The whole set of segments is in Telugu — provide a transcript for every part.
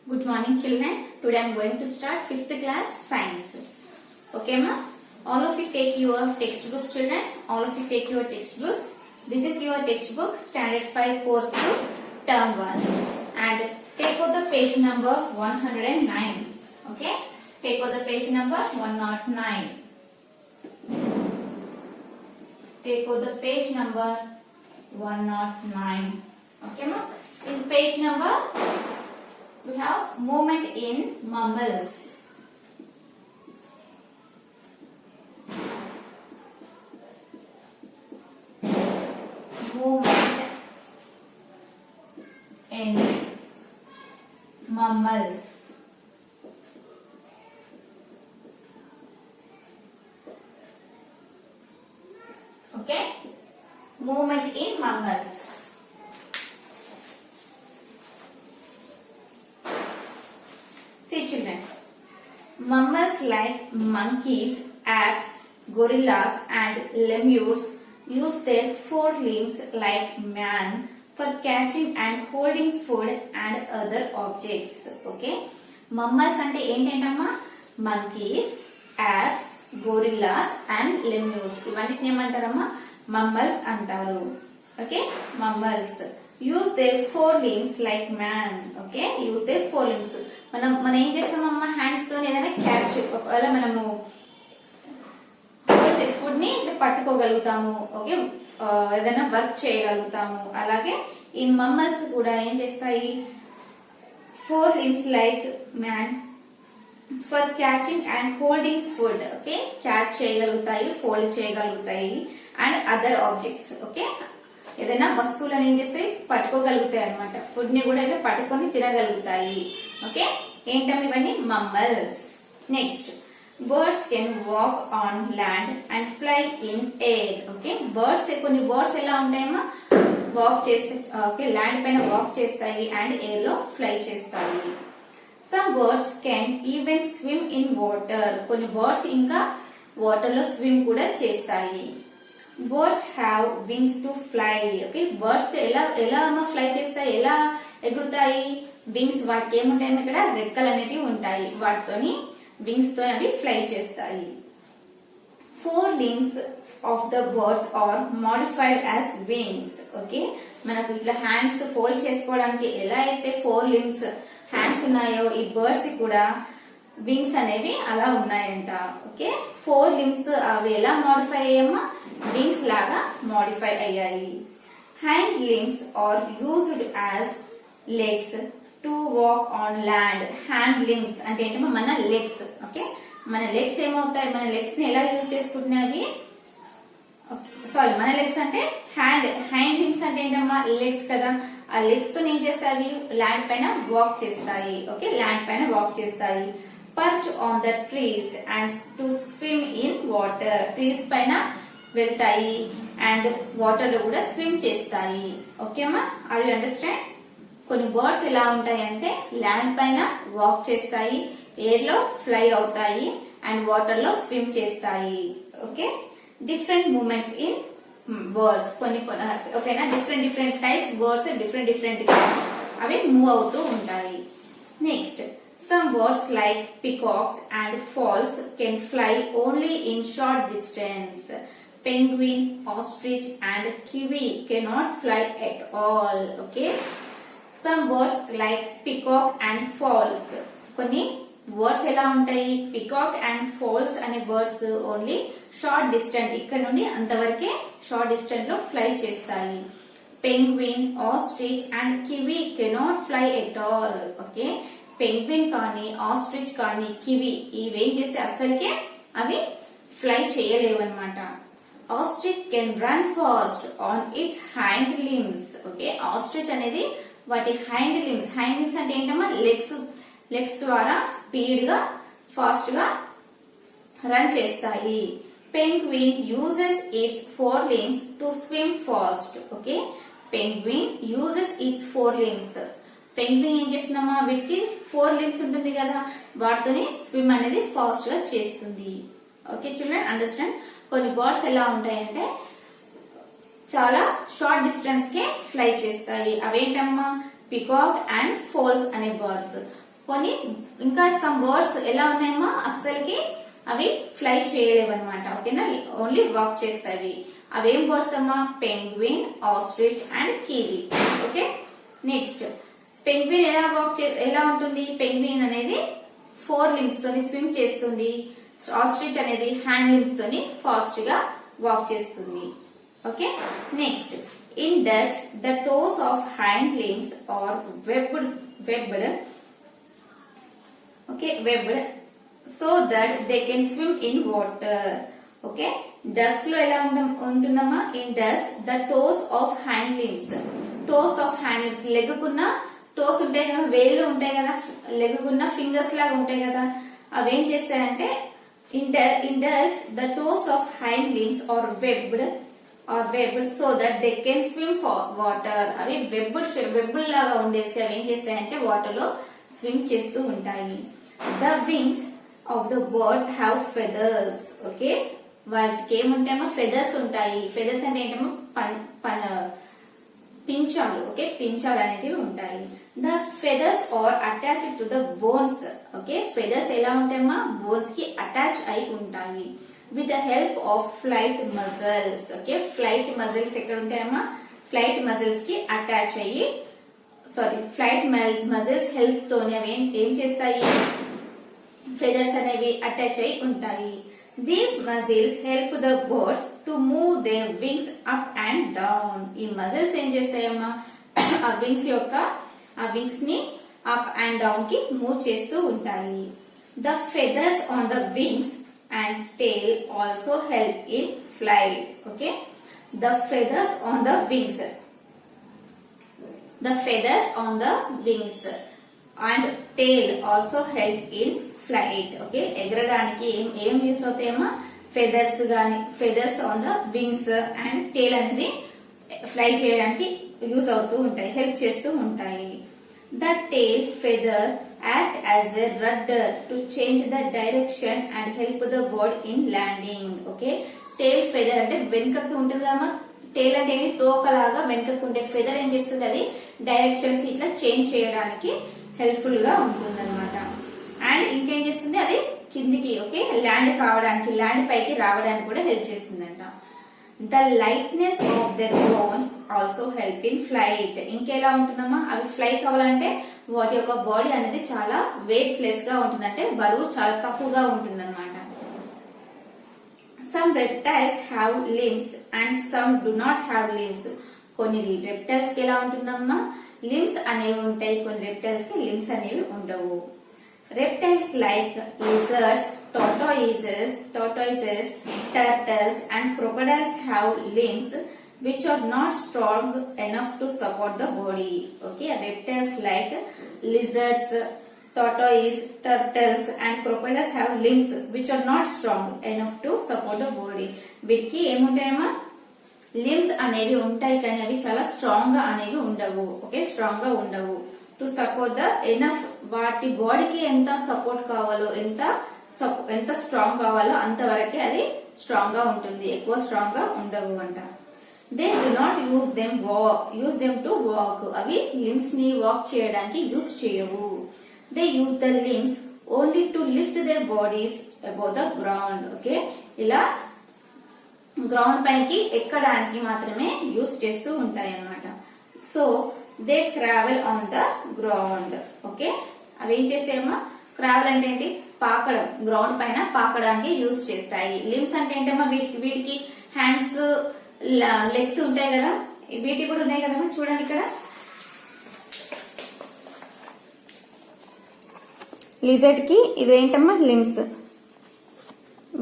Good morning children. Today I am going to start 5th class science. Okay ma? All of you take your textbooks children. All of you take your textbooks. This is your textbook standard 5 course 2 term 1. And take out the page number 109. Okay? Take out the page number 109. Take out the page number 109. Okay ma? In page number we have movement in mammals. Movement in mammals. Okay? Movement in mammals. See children, mammals like monkeys, apes, gorillas and lemurs use their forelimbs like man for catching and holding food and other objects. Okay? Mammals ante ఏంటంటమ్మా monkeys, apes, gorillas and lemurs. ఇవన్నిటిని ఏమంటారమ్మా mammals అంటారు. Okay? Mammals use their forelimbs like man. Okay? Use their forelimbs. మనం ఏం చేస్తామమ్మా హ్యాండ్స్ తో ఏదైనా క్యాచ్ ఒకవేళ మనము ఫుడ్ ని ఇట్లా పట్టుకోగలుగుతాము. ఓకే, ఏదైనా వర్క్ చేయగలుగుతాము. అలాగే ఈ మమ్మల్స్ కూడా ఏం చేస్తాయి, fore limbs like man for catching and holding food. Okay, catch చేయగలుగుతాయి, ఫోల్డ్ చేయగలుగుతాయి అండ్ అదర్ ఆబ్జెక్ట్స్. ఓకే, ఏదైనా వస్తువులను ఏం చేస్తాయి, పట్టుకోగలుగుతాయి అనమాట. ఫుడ్ ని కూడా ఇలా పట్టుకొని తినగలుగుతాయి. ఓకే, ఏంటమ్మ ఇవన్నీ mammals. Next, birds can walk on land and fly in air. Okay, birds కొన్ని బర్డ్స్ ఎలా ఉంటాయమ్మా, వాక్ చేస్తే ఓకే ల్యాండ్ పైన వాక్ చేస్తాయి అండ్ ఎయిర్ లో ఫ్లై చేస్తాయి. Some birds can even swim in water. కొన్ని బర్డ్స్ ఇంకా వాటర్ లో స్విమ్ కూడా చేస్తాయి. Birds have wings to fly. Okay, birds ఎలా ఫ్లై చేస్తాయి, ఎలా ఎగురుతాయి, వింగ్స్ వాటికి ఏముంటాయి, ఇక్కడ రెక్కలు అనేవి ఉంటాయి, వాటితోని వింగ్స్ తో అవి ఫ్లై చేస్తాయి. Fore limbs of the birds are modified as wings. Okay, మనకు ఇట్లా హ్యాండ్స్ ఫోల్డ్ చేసుకోవడానికి ఎలా అయితే ఫోర్ లింగ్స్ హ్యాండ్స్ ఉన్నాయో ఈ బర్డ్స్ కూడా వింగ్స్ అనేవి అలా ఉన్నాయంట. ఓకే, ఫోర్ లింగ్స్ అవి ఎలా మోడిఫై అయ్యామా, వింగ్స్ లాగా మోడిఫై అయ్యాయి. Hind limbs are used as legs to walk on land. Hind limbs అంటే ఏంటమ్మా, మన లెగ్స్. ఓకే, మన లెగ్స్ ఏమవుతాయి, మన లెగ్స్ ని ఎలా యూజ్ చేసుకుంటున్నాయి, సారీ మన లెగ్స్ అంటే హ్యాండ్ లింగ్స్ అంటే ఏంటమ్మా, లెగ్స్ కదా. ఆ లెగ్స్ తో ఏం చేస్తాయి, ల్యాండ్ పైన వాక్ చేస్తాయి. ఓకే, ల్యాండ్ పైన వాక్ చేస్తాయి. Parch on the trees and to swim in water. Trees పైన వెళ్తాయి అండ్ వాటర్ లో కూడా స్విమ్ చేస్తాయి. ఓకే అమ్మా, ఆర్ యు అండర్స్టాండ్? కొన్ని బర్డ్స్ ఎలా ఉంటాయి అంటే ల్యాండ్ పైన వాక్ చేస్తాయి, ఎయిర్ లో ఫ్లై అవుతాయి అండ్ వాటర్ లో స్విమ్ చేస్తాయి. Okay, different movements in birds. కొన్ని ఓకేనా, డిఫరెంట్ టైప్స్ బర్డ్స్ డిఫరెంట్ గా అవి మూవ్ అవుతూ ఉంటాయి. Next, some birds like peacocks and fowls can fly only in short distance. Penguin, ostrich and kiwi cannot fly at all. Okay, some birds like peacock and fowls. కొన్ని బర్డ్స్ ఎలా ఉంటాయి, పికాక్ అండ్ ఫాల్స్ అనే బర్డ్స్ ఓన్లీ షార్ట్ డిస్టెన్స్, ఇక్కడ నుండి అంతవరకే షార్ట్ డిస్టెన్స్ లో ఫ్లై చేస్తాయి. Penguin, ostrich and kiwi cannot fly at all. Okay, penguin కానీ ఆస్ట్రిచ్ కానీ కివి ఇవేం చేస్తే అసలుకే అవి ఫ్లై చేయలేవన్నమాట. Ostrich can run fast on its hind limbs. Okay, ostrich అనేది వాటి హైండ్ లిమ్స్ అంటే ఏంటమ్మా, లెగ్స్ ద్వారా స్పీడ్ గా ఫాస్ట్ గా రన్ చేస్తాయి. Penguin uses its four limbs to swim fast. Okay, penguin uses its four limbs. Penguin ఏం చేస్తుందమ్మా, వీటికి ఫోర్ లిమ్స్ ఉంటుంది కదా, వాటితోని స్విమ్ అనేది ఫాస్ట్ గా చేస్తుంది. Okay children, understand? కొన్ని బర్డ్స్ ఎలా ఉంటాయంటే చాలా షార్ట్ డిస్టెన్స్ కే ఫ్లై చేస్తాయి. అవేంటమ్మా, పికాక్ అండ్ ఫోల్స్ అనే బర్డ్స్. కొన్ని ఇంకా సమ్ బర్డ్స్ ఎలా ఉన్నాయమ్మా అస్సలకి అవి ఫ్లై చేయలేవు అనమాట. ఓకేనా, ఓన్లీ వాక్ చేస్తాయి. అవేం బర్డ్స్ అమ్మా? Penguin, ostrich and kiwi. Okay, next penguin ఎలా ఉంటుంది? పెంగ్విన్ అనేది 4 limbs తోని స్విమ్ చేస్తుంది. ఆస్ట్రిచ్ అనేది హ్యాండ్ లింబ్స్ తోని ఫాస్ట్ గా వాక్ చేస్తుంది. Okay, next in ducks the toes of hind limbs are webbed so that they can swim in water. Okay, ducks లో ఎలా ఉంటుందమ్మా? In ducks the toes of hind limbs. Toes of hind limbs, లెగ్గుకున్న టోస్ ఉంటాయి కదా, వేళ్ళు ఉంటాయి కదా, లెగ్గుకున్న ఫింగర్స్ లాగా ఉంటాయి కదా, అవేం చేస్తాయంటే in ducks the toes of hind limbs are webbed so that they can swim for water. అవి వెబ్బుల్ లాగా ఉండేసి అవి ఏం చేస్తాయంటే వాటర్ లో స్విమ్ చేస్తూ ఉంటాయి. The wings of the bird have feathers. Okay, వాటికి ఏముంటాయమ్మా? ఫెదర్స్ ఉంటాయి. ఫెదర్స్ అంటే ఏంటమ్మా? పించాలు. ఓకే, పించాలు అనేటివి ఉంటాయి. The feathers are attached to the bones. Okay, feathers ఎలా ఉంటాయమ్మా? బోన్స్ కి అటాచ్ అయి ఉంటాయి. With the help of flight muscles. Okay, flight muscles ఎక్కడ ఉంటాయమ్మా? ఫ్లైట్ మజిల్స్ కి అటాచ్ అయ్యి ఫ్లైట్ మజిల్స్ హెల్ప్స్ తోనే అవి ఏం చేస్తాయి? ఫెదర్స్ అనేవి అటాచ్ అయి ఉంటాయి. These muscles help the birds to move their wings up and down. ఈ మజిల్స్ ఏం చేస్తాయమ్మా? ఆ వింగ్స్ ని అప్ అండ్ డౌన్ కి మూవ్ చేస్తూ ఉంటాయి. The feathers on the wings and tail also help in flight. Okay, the feathers on the wings and tail also help in flight. Okay, ఎగరడానికి ఏం యూస్ అవుతాయమ్మా? Feathers on the wings and tail అనేది ఫ్లై చేయడానికి యూజ్ అవుతూ ఉంటాయి, హెల్ప్ చేస్తూ ఉంటాయి. The tail feather act as a rudder to change the direction and help the bird in landing. Okay, tail feather అంటే వెనుకకి ఉంటుంది కదమ్మా. టేల్ అంటే తోకలాగా వెనుకకు ఉండే ఫెదర్ ఏం చేస్తుంది? అది డైరెక్షన్స్ ఇట్లా చేంజ్ చేయడానికి హెల్ప్ఫుల్ గా ఉంటుంది అనమాట. అండ్ ఇంకేం చేస్తుంది? అది కిందికి ల్యాండ్ పైకి రావడానికి కూడా హెల్ప్ చేస్తుందంట. The lightness of their bones also help in flight. ఇంకెలా ఉంటుందమ్మా? అవి ఫ్లై కావాలంటే వాటి యొక్క బాడీ అనేది చాలా వెయిట్ లెస్ గా ఉంటుంది, అంటే బరువు చాలా తక్కువగా ఉంటుంది అనమాట. Some reptiles have limbs and some do not have limbs. కొన్ని రెప్టైల్స్ కి ఎలా ఉంటుందమ్మా? లిమ్స్ అనేవి ఉంటాయి, కొన్ని రెప్టైల్స్ కి లిమ్స్ అనేవి ఉండవు. Reptiles like lizards, tortoises, turtles and crocodiles have limbs which are not strong enough to support the body. Okay, reptiles like lizards, tortoises, turtles and crocodiles have limbs which are not strong enough to support the body. వీటికి ఏముంటాయమ్మా? లిమ్స్ అనేవి ఉంటాయి కానీ అవి చాలా స్ట్రాంగ్ గా అనేవి ఉండవు. ఓకే, స్ట్రాంగ్ గా ఉండవు. టు సపోర్ట్ ద ఎనఫ్, వాటి బాడీకి ఎంత సపోర్ట్ కావాలో, ఎంత స్ట్రాంగ్ కావాలో అంతవరకే అది స్ట్రాంగ్ గా ఉంటుంది, ఎక్కువ స్ట్రాంగ్ గా ఉండవు అంట. They do not use them to walk. అవి లిమ్స్ ని వాక్ చేయడానికి యూజ్ చేయవు. They use the limbs only to lift their bodies above the ground. Okay, ఇలా గ్రౌండ్ పైకి ఎక్కడానికి మాత్రమే యూజ్ చేస్తూ ఉంటాయి అన్నమాట. So they crawl on the ground. Okay, అవి ఏం చేసేమా? క్రావెల్ అంటే ఏంటి? పాకడం, గ్రౌండ్ పైన పాకడానికి యూజ్ చేస్తాయి. లిమ్స్ అంటే ఏంటమ్మా? వీటికి హ్యాండ్స్, లెగ్స్ ఉంటాయి కదా, వీటికి కూడా ఉన్నాయి కదమ్మా. చూడండి ఇక్కడ లిజర్డ్ కి ఇది ఏంటమ్మా? లిమ్స్.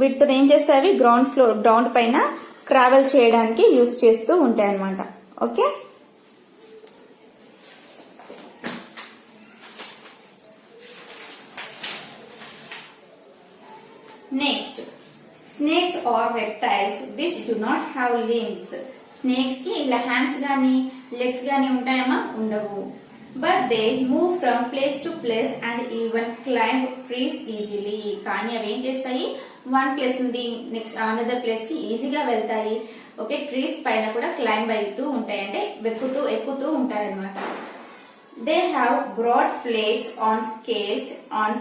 వీటితో ఏం చేస్తాయి? గ్రౌండ్ పైన ట్రావెల్ చేయడానికి యూజ్ చేస్తూ ఉంటాయి అన్నమాట. Okay, next snakes are reptiles which do not have limbs. Snakes కి ఇలా హ్యాండ్స్ గానీ లెగ్స్ గానీ ఉంటాయమ్మా? ఉండవు. But they move from place to place and even climb trees easily. కానీ అవి ఏం చేస్తాయి? వన్ ప్లేస్ నుండి నెక్స్ట్ అనదర్ ప్లేస్ కి ఈజీగా వెళ్తాయి. ఓకే, ట్రీస్ పైన కూడా క్లైంబ్ అవుతూ ఉంటాయి, అంటే ఎక్కుతూ ఉంటాయి అన్నమాట. They have broad plates on scales on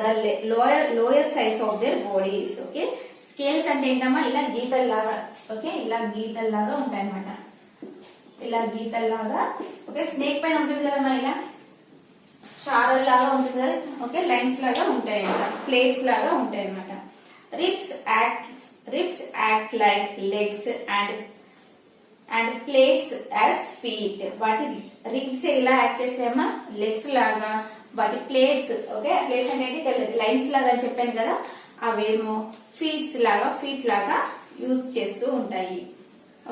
the lower sides of their bodies. Okay, scales అంటే ఏంటమ్మా ఇలా గీతల్లాగా. ఓకే, ఇలా గీతల్లాగా ఉంటాయి అన్నమాట. ఇలా గీతల్లాగా. ఓకే, స్నేక్ పైన ఉంటుంది కదమ్మా ఇలా చారల్ లాగా ఉంటుంది కదా. ఓకే, లైన్స్ లాగా ఉంటాయి అన్నమాట, ప్లేట్స్ లాగా ఉంటాయి అన్నమాట. Ribs act like legs and plates as feet. వాటి రిబ్స్ ఇలా యాక్ట్ చేసామా లెగ్స్ లాగా, వాటి ప్లేట్స్. ఓకే, ప్లేట్స్ అంటే లైన్స్ లాగా అని చెప్పాను కదా, అవేమో ఫీట్ లాగా యూజ్ చేస్తూ ఉంటాయి.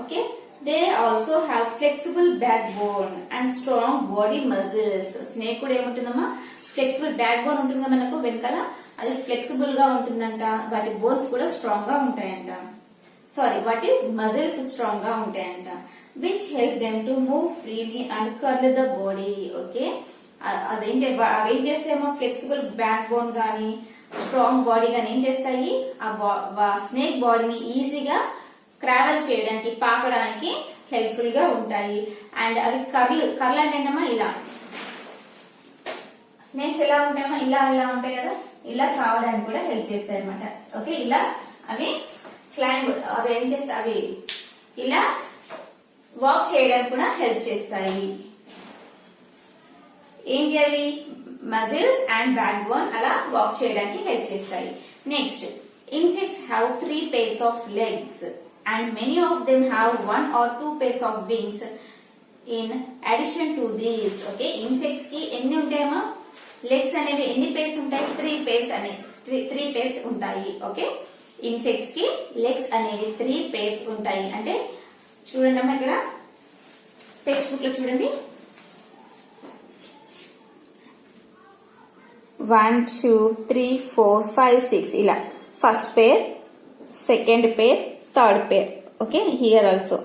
Okay, they also have flexible back bone and strong body muscles. Snake కూడా ఏముంటుందమ్మా ఫ్లెక్సిబుల్ బ్యాక్ బోన్ ఉంటుంది కదా మనకు వెనకాల, అది ఫ్లెక్సిబుల్ గా ఉంటుందంట. వాటి బోన్స్ కూడా స్ట్రాంగ్ గా ఉంటాయంట. వాటి మజిల్స్ స్ట్రాంగ్ గా ఉంటాయంట. Which help them to move freely and curl the body. Okay, అవేం చేస్తాయేమో ఫ్లెక్సిబుల్ బ్యాక్ బోన్ గానీ స్ట్రాంగ్ బాడీ గానీ ఏం చేస్తాయి, ఆ స్నేక్ బాడీని ఈజీగా ట్రావెల్ చేయడానికి పాకడానికి హెల్ప్ఫుల్ గా ఉంటాయి. అండ్ అవి కర్ల్ అంటే ఏంటమ్మా ఇలా స్నేక్స్ ఎలా ఉంటాయమ్మా ఇలా ఉంటాయి కదా, ఇలా కావడానికి కూడా హెల్ప్ చేస్తాయి అనమాట. ఓకే, ఇలా అవి క్లైంబ్ అవి ఏం చేస్తాయి, అవి ఇలా వాక్ చేయడానికి కూడా హెల్ప్ చేస్తాయి. ఏంటి అవి మజిల్స్ అండ్ బ్యాక్ బోన్ అలా వాక్ చేయడానికి హెల్ప్ చేస్తాయి. Next, insects have 3 pairs of legs and many of them have 1 or 2 pairs of wings in addition to these. Okay, insects కి ఎన్ని ఉంటాయమ్మా లెగ్స్ అనేవి ఎన్ని పేర్స్ ఉంటాయి, 3 pairs ఉంటాయి. ఓకే, ఇన్సెక్ట్స్ కి లెగ్స్ అనేవి 3 pairs ఉంటాయి. అంటే చూడండి అమ్మా ఇక్కడ టెక్స్ట్ బుక్ లో చూడండి 1 2 3 4 5 6 ఇలా first pair, second pair, third pair. Okay, here also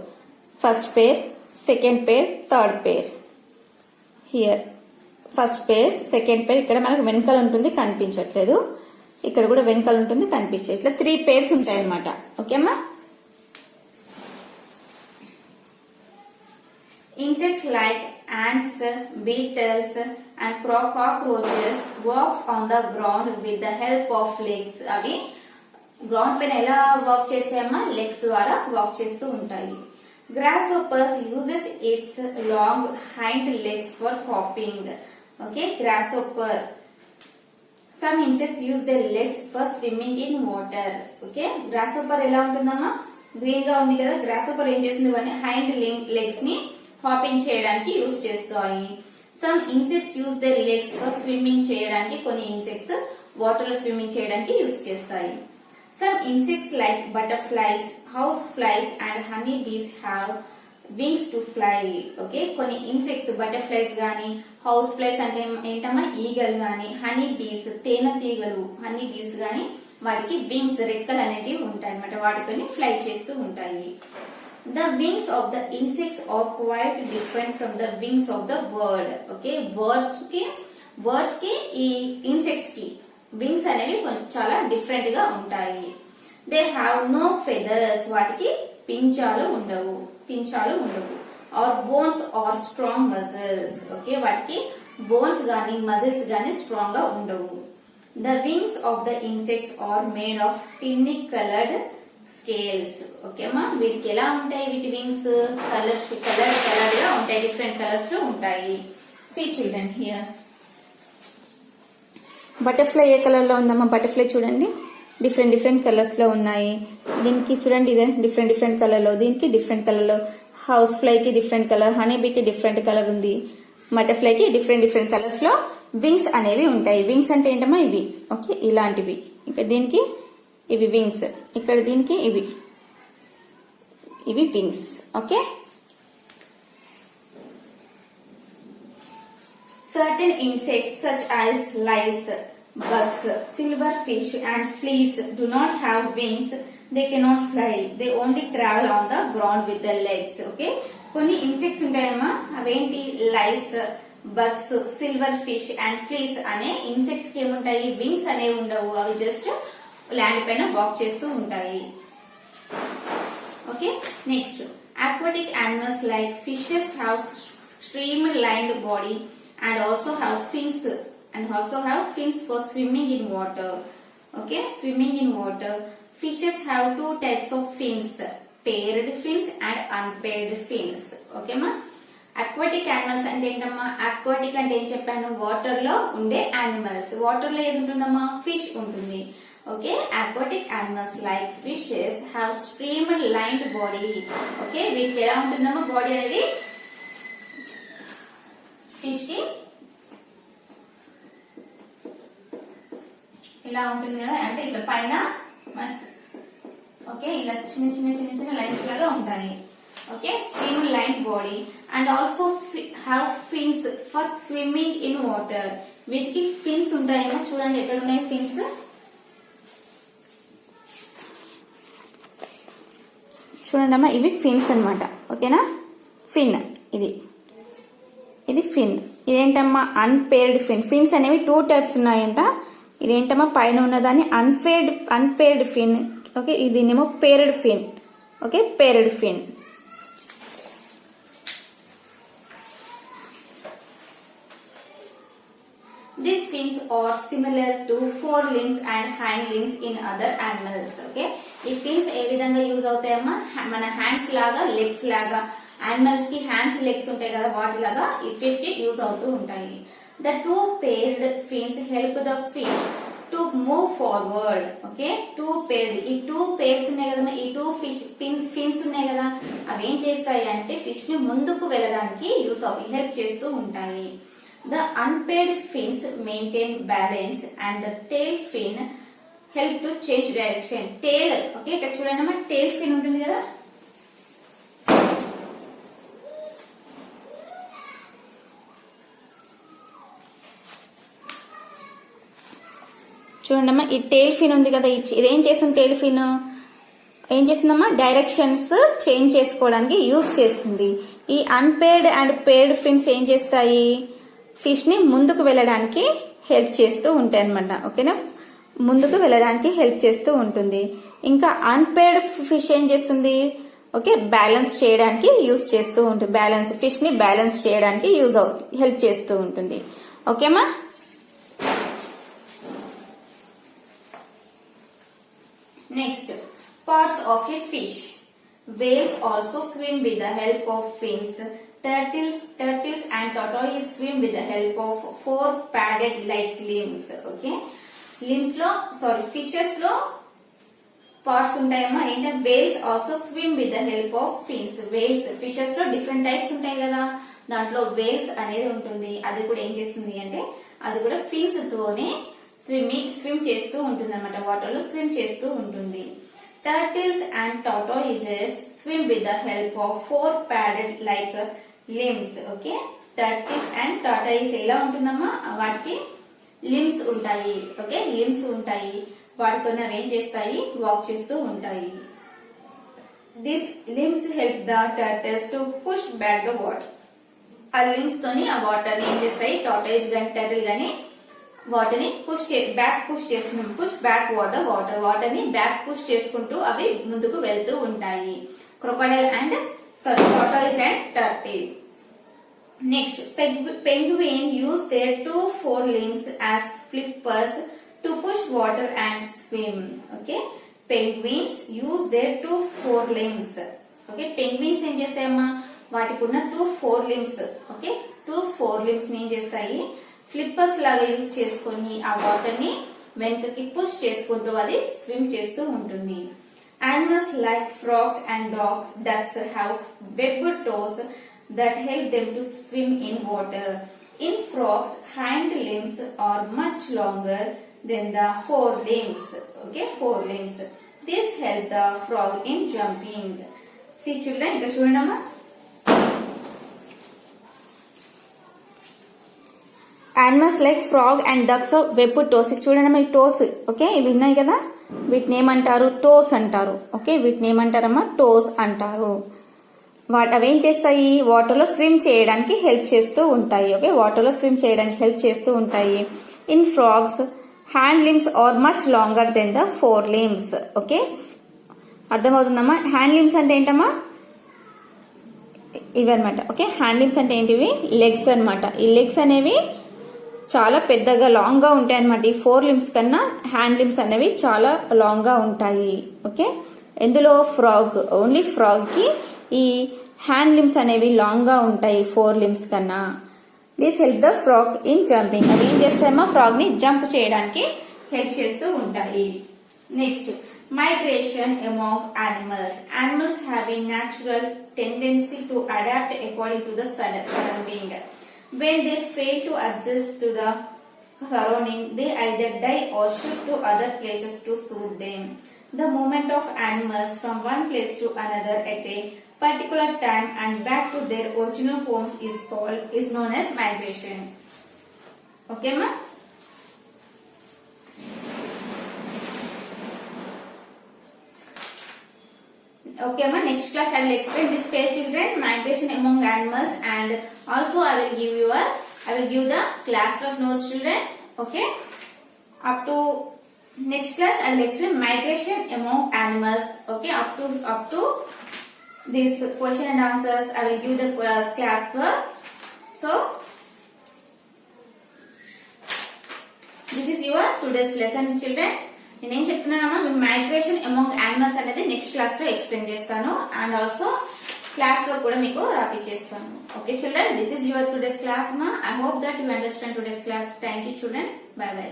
first pair, second pair, third pair. Here first pair, second పేర్. ఇక్కడ మనకు వెనకాల ఉంటుంది కనిపించట్లేదు, ఇక్కడ కూడా వెనకాల ఉంటుంది కనిపించే. ఇట్లా 3 pairs ఉంటాయి అన్నమాట. ఓకేమ్మా, insects like ants, beetles and cockroaches walks on the ground with the help of legs. అవి గ్రౌండ్ పైన ఎలా వాక్ చేసామా లెగ్స్ ద్వారా వాక్ చేస్తూ ఉంటాయి. Grasshoppers uses its long hind legs for hopping. Okay, grasshopper. Some insects use their legs for swimming in water. Okay, grasshopper ఎలా ఉంటుందమ్మా గ్రీన్ గా ఉంది కదా. గ్రాస్హోపర్ ఏం చేస్తుంది అంటే హైండ్ లెగ్స్ ని హాపింగ్ చేయడానికి యూజ్ చేస్తాయి. Some insects use their legs for swimming చేయడానికి, కొన్ని ఇన్సెక్ట్స్ వాటర్ లో స్విమ్మింగ్ చేయడానికి యూజ్ చేస్తాయి. Some insects like butterflies, house flies and honey bees have wings to fly. Okay, కొన్ని ఇన్సెక్ట్స్ బటర్ఫ్లైస్ గానీ, హౌస్ ఫ్లైస్ అంటే ఏంటమ్మా ఈగల్ గానీ, హనీ బీస్ తేనె తీగలు హనీ బీస్ గానీ వాటికి వింగ్స్ రెక్కలు అనేవి ఉంటాయి అన్నమాట, వాటితోని ఫ్లై చేస్తూ ఉంటాయి. The wings of the insects are quite different from the wings of the bird. Okay, birds కి ఈ ఇన్సెక్ట్స్ కి వింగ్స్ అనేవి చాలా డిఫరెంట్ గా ఉంటాయి. They have no feathers. వాటికి పించాలు ఉండవు. Or bones or strong muscles. Okay, వాటికి బోన్స్ గానీ మజిల్స్ గానీ స్ట్రాంగ్ గా ఉండవు. The wings of the insects are made of tinny colored scales. ఓకేమా, వీటికి ఎలా ఉంటాయి, వీటి వింగ్స్ కలర్ గా ఉంటాయి, డిఫరెంట్ కలర్స్ లో ఉంటాయి. సీ చిల్డ్రన్ హియర్ బటర్ఫ్లై ఏ కలర్ లో ఉందమ్మా, బటర్ఫ్లై చూడండి డిఫరెంట్ కలర్స్ లో ఉన్నాయి. దీనికి చూడండి ఇదే డిఫరెంట్ కలర్ లో, దీనికి డిఫరెంట్ కలర్ లో, హౌస్ ఫ్లై కి డిఫరెంట్ కలర్, హనీ బీకి డిఫరెంట్ కలర్ ఉంది, బటర్ఫ్లై కి డిఫరెంట్ కలర్స్ లో వింగ్స్ అనేవి ఉంటాయి. వింగ్స్ అంటే ఏంటమ్మా ఇవి. ఓకే, ఇలాంటివి. ఇంకా దీనికి ఇవి వింగ్స్, ఇక్కడ దీనికి ఇవి wings. Okay, certain insects such as lice, bugs, silverfish and fleas do not have wings. They cannot fly. They only travel on the ground with their legs. Okay, కొన్ని ఇన్సెక్ట్స్ ఉంటాయమ్మా, అవేంటి lice, bugs, silver fish and fleas అనే ఇన్సెక్ట్స్ కి ఏముంటాయి వింగ్స్ అనేవి ఉండవు. అవి జస్ట్ ల్యాండ్ పైన వాక్ చేస్తూ ఉంటాయి. Okay, next aquatic animals like fishes have streamlined body and also have fins for swimming in water. Okay, swimming in water. Fishes have two types of fins, paired fins and unpaired fins. Okay ma. Aquatic animals అంటే ఏంటమ్మా? అక్వాటిక్ అంటే ఏం చెప్పాను? వాటర్ లో ఉండే యానిమల్స్. వాటర్ లో ఏది ఉంటుందమ్మా? ఫిష్ ఉంటుంది. Okay, aquatic animals like fishes have streamed lined body. Okay, వీటికి ఎలా ఉంటుందమ్మా బాడీ అనేది? ఫిష్ కి ఇలా ఉంటుంది కదా, అంటే ఇట్లా పైన ఓకే ఇలా చిన్న చిన్న చిన్న చిన్న లైన్స్ లాగా ఉంటాయి. Okay, streamline body and also have fins for swimming in water. వీటికి ఫిన్స్ ఉంటాయేమో, చూడండి ఎక్కడ ఉన్నాయి ఫిన్స్. చూడండి అమ్మా, ఇవి ఫిన్స్ అన్నమాట. ఓకేనా, ఫిన్ ఇది ఫిన్. ఇదేంటమ్మా? Unpaired fin. ఫిన్స్ అనేవి టూ టైప్స్ ఉన్నాయంట. ఇదేంటమ్మా? పైన ఉన్నదాన్ని అన్పేర్డ్ ఫిన్. ఓకే, దీన్నేమో paired fin. Okay, paired fin. These fins are similar to forelimbs and hind limbs in other animals. Okay, ఈ fins ఏ విధంగా యూజ్ అవుతాయమ్మా? మన హ్యాండ్స్ లాగా, లెగ్స్ లాగా. యానిమల్స్ కి హ్యాండ్స్, లెగ్స్ ఉంటాయి కదా, వాటి లాగా ఈ ఫిష్ కి యూజ్ అవుతూ ఉంటాయి. The two paired fins help the fish to move forward. Okay, two paired. ఈ two pairs ఉన్నాయి కదా, ఈ two fins ఉన్నాయి కదా, అవి ఏం చేస్తాయి అంటే ఫిష్ ని ముందుకు వెళ్ళడానికి హెల్ప్ చేస్తూ ఉంటాయి. The unpaired fins maintain balance and the tail fin help to change direction. Tail, okay, ఇక్కడ చూడండి అమ్మా, tail fin ఉంటుంది కదా, చూడండి అమ్మా, ఈ టెయిల్ ఫిన్ ఉంది కదా, ఇదేం చేస్తుంది? టెయిల్ ఫిన్ ఏం చేస్తుందమ్మా? డైరెక్షన్స్ చేంజ్ చేసుకోవడానికి యూజ్ చేస్తుంది. ఈ అన్పేర్డ్ అండ్ పేర్డ్ ఫిన్స్ ఏం చేస్తాయి? ఫిష్ ని ముందుకు వెళ్ళడానికి హెల్ప్ చేస్తూ ఉంటాయి అనమాట. ఓకేనా, ముందుకు వెళ్ళడానికి హెల్ప్ చేస్తూ ఉంటుంది. ఇంకా అన్పేర్డ్ ఫిష్ ఏం చేస్తుంది? ఓకే, బ్యాలెన్స్ చేయడానికి యూజ్ చేస్తూ ఉంటుంది. ఫిష్ ని బ్యాలెన్స్ చేయడానికి హెల్ప్ చేస్తూ ఉంటుంది. ఓకేమా. Next, parts of a fish. Whales also swim with the help of fins. Turtles and tortoises swim with the help of four padded like limbs. Okay, fishes లో పార్ట్స్ ఉంటాయమ్మా. ఏంటంటే whales also swim with the help of fins. Fishes లో డిఫరెంట్ టైప్స్ ఉంటాయి కదా, దాంట్లో వేల్స్ అనేది ఉంటుంది. అది కూడా ఏం చేస్తుంది అంటే, అది కూడా ఫిన్స్ తోనే స్విమ్ చేస్తూ ఉంటుంది అనమాట, వాటర్ లో స్విమ్ చేస్తూ ఉంటుంది. Turtles and tortoises swim with the help of four padded like limbs. Okay, turtles and tortoises ఎలా ఉంటుందమ్మా? వాటికి లిమ్స్ ఉంటాయి. ఓకే, లిమ్స్ ఉంటాయి, వాటితో అవి ఏం చేస్తాయి? వాక్ చేస్తూ ఉంటాయి. These limbs help the turtles to push back the water. ఆ లిమ్స్ తోని ఆ వాటర్ ని ఏం చేస్తాయి? టార్టాయిస్ గాని టర్టిల్ గాని వాటర్ ని పుష్ బ్యాక్ వాటర్ ని బ్యాక్ పుష్ చేసుకుంటూ అవి ముందుకు వెళ్తూ ఉంటాయి. Crocodile and tortoise and turtle. Next, penguin use their 2 forelimbs as flippers to push water and swim. Okay, penguins use their 2 forelimbs. Okay, penguins ఏం చేస్తాయమ్మా? వాటికి ఉన్న 2 forelimbs. ఓకే, 2 forelimbs ని ఏం చేస్తాయి? ఫ్లిప్పర్స్ లాగా యూజ్ చేసుకొని ఆ వాటర్ ని వెనకకి పుష్ చేసుకుంటూ అది స్విమ్ చేస్తూ ఉంటుంది. Animals like frogs and ducks have webbed toes that help them to swim in water. In frogs, hind limbs are much longer than the forelimbs. Okay, forelimbs. This help the frog in jumping. See children, ఇక్కడ చూడండి. Animals like frog and ducks have webbed toes. చూడండి, ఈ టోస్. ఓకే, ఇవి ఉన్నాయి కదా, వీటిని ఏమంటారు? టోస్ అంటారు. ఓకే, వీటిని ఏమంటారమ్మా? టోస్ అంటారు. అవేం చేస్తాయి? వాటర్ లో స్విమ్ చేయడానికి హెల్ప్ చేస్తూ ఉంటాయి. ఓకే, వాటర్ లో స్విమ్ చేయడానికి హెల్ప్ చేస్తూ ఉంటాయి. In frogs, hind limbs are much longer than the fore limbs. Okay, అర్థమవుతుందమ్మా? హ్యాండ్ లిమ్స్ అంటే ఏంటమ్మా? ఇవి అనమాట. ఓకే, హ్యాండ్ లిమ్స్ అంటే ఏంటివి? లెగ్స్ అనమాట. ఈ లెగ్స్ అనేవి చాలా పెద్దగా లాంగ్ గా ఉంటాయి అనమాట. ఈ 4 లిమ్స్ కన్నా హ్యాండ్ లిమ్స్ అనేవి చాలా లాంగ్ గా ఉంటాయి. ఓకే, ఇందులో ఫ్రాగ్, ఓన్లీ ఫ్రాగ్ కి ఈ హ్యాండ్ లిమ్స్ అనేవి లాంగ్ గా ఉంటాయి 4 లిమ్స్ కన్నా. This help the frog in jumping. అవి ఏం చేస్తాయమ్మా? ఫ్రాగ్ ని జంప్ చేయడానికి హెల్ప్ చేస్తూ ఉంటాయి. Next, migration among animals. Animals have a natural tendency to adapt according to the surrounding. When they fail to adjust to the surrounding, they either die or shift to other places to suit them. The movement of animals from one place to another at a particular time and back to their original homes is known as migration. Okay, ma? Okay, ma. Next class I will explain this page, children, migration among animals, and also I will give the class work notes, children. Okay. Up to next class I will explain migration among animals. Okay. Up to this question and answers I will give the class work. So this is your today's lesson, children. నేనేం చెప్తున్నానమ్మా, మేము మైగ్రేషన్ అమాంగ్ యానిమల్స్ అనేది నెక్స్ట్ క్లాస్ లో ఎక్స్ప్లెయిన్ చేస్తాను, అండ్ ఆల్సో క్లాస్ లో కూడా మీకు రాపిచ్చేస్తాను. Okay children, this is your today's class మా. I hope that you understand today's class. Thank you children. Bye by.